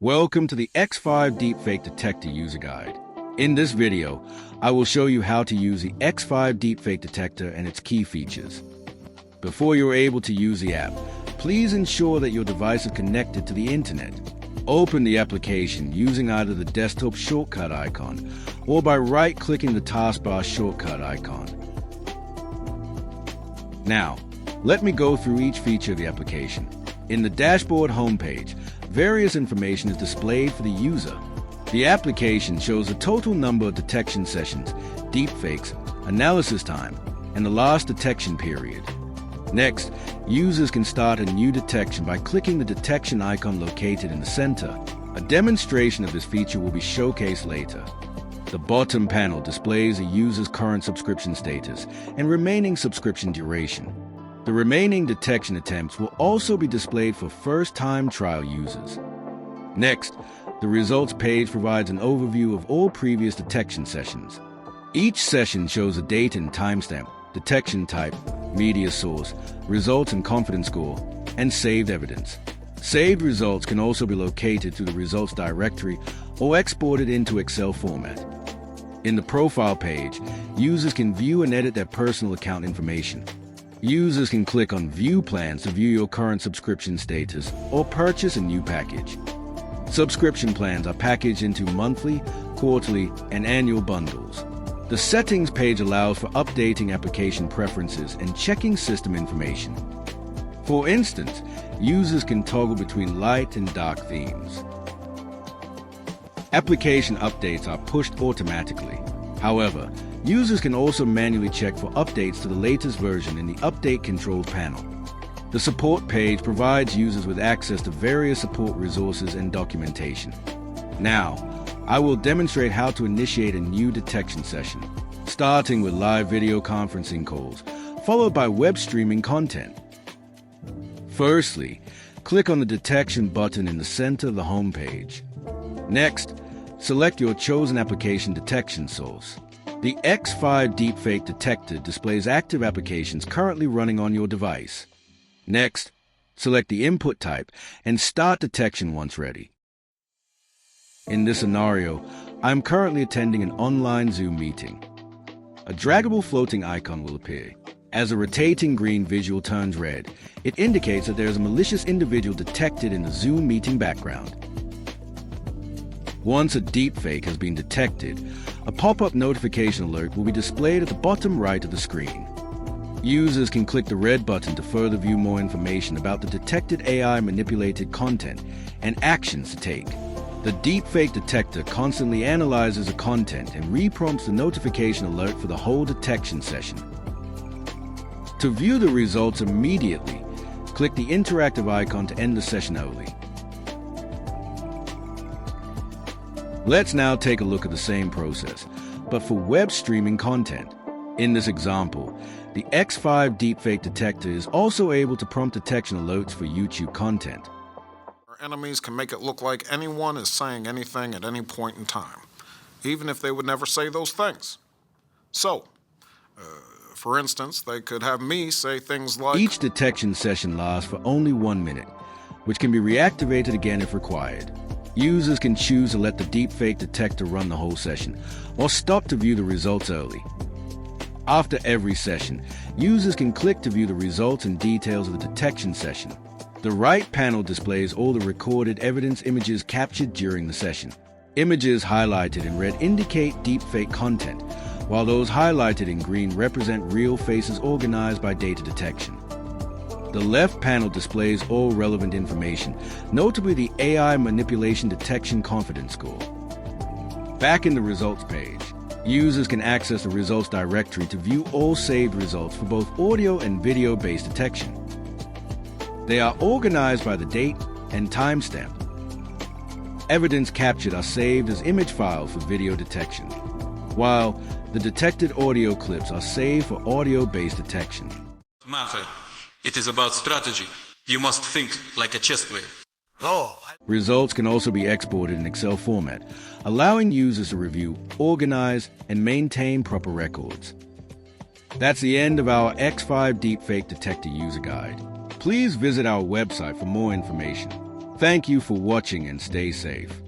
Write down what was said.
Welcome to the X-PHY Deepfake Detector user guide. In this video, I will show you how to use the X-PHY Deepfake Detector and its key features. Before you're able to use the app, please ensure that your device is connected to the internet. Open the application using either the desktop shortcut icon or by right-clicking the taskbar shortcut icon. Now, let me go through each feature of the application. In the dashboard homepage, various information is displayed for the user. The application shows the total number of detection sessions, deepfakes, analysis time, and the last detection period. Next, users can start a new detection by clicking the detection icon located in the center. A demonstration of this feature will be showcased later. The bottom panel displays a user's current subscription status and remaining subscription duration. The remaining detection attempts will also be displayed for first-time trial users. Next, the results page provides an overview of all previous detection sessions. Each session shows a date and timestamp, detection type, media source, results and confidence score, and saved evidence. Saved results can also be located through the results directory or exported into Excel format. In the profile page, users can view and edit their personal account information. Users can click on View Plans to view your current subscription status or purchase a new package. Subscription plans are packaged into monthly, quarterly, and annual bundles. The Settings page allows for updating application preferences and checking system information. For instance, users can toggle between light and dark themes. Application updates are pushed automatically. However, users can also manually check for updates to the latest version in the Update Controls panel. The Support page provides users with access to various support resources and documentation. Now, I will demonstrate how to initiate a new detection session, starting with live video conferencing calls, followed by web streaming content. Firstly, click on the Detection button in the center of the home page. Next, select your chosen application detection source. The X-PHY Deepfake Detector displays active applications currently running on your device. Next, select the input type and start detection once ready. In this scenario, I am currently attending an online Zoom meeting. A draggable floating icon will appear. As a rotating green visual turns red, it indicates that there is a malicious individual detected in the Zoom meeting background. Once a deepfake has been detected, a pop-up notification alert will be displayed at the bottom right of the screen. Users can click the red button to further view more information about the detected AI-manipulated content and actions to take. The deepfake detector constantly analyzes the content and reprompts the notification alert for the whole detection session. To view the results immediately, click the interactive icon to end the session early. Let's now take a look at the same process, but for web streaming content. In this example, the X-PHY Deepfake Detector is also able to prompt detection alerts for YouTube content. Our enemies can make it look like anyone is saying anything at any point in time, even if they would never say those things. So, for instance, they could have me say things like... Each detection session lasts for only 1 minute, which can be reactivated again if required. Users can choose to let the deepfake detector run the whole session, or stop to view the results early. After every session, users can click to view the results and details of the detection session. The right panel displays all the recorded evidence images captured during the session. Images highlighted in red indicate deepfake content, while those highlighted in green represent real faces organized by data detection. The left panel displays all relevant information, notably the AI Manipulation Detection Confidence Score. Back in the results page, users can access the results directory to view all saved results for both audio and video-based detection. They are organized by the date and timestamp. Evidence captured are saved as image files for video detection, while the detected audio clips are saved for audio-based detection. Matter. It is about strategy. You must think like a chess player. Results can also be exported in Excel format, allowing users to review, organize, and maintain proper records. That's the end of our X-PHY Deepfake Detector user guide. Please visit our website for more information. Thank you for watching and stay safe.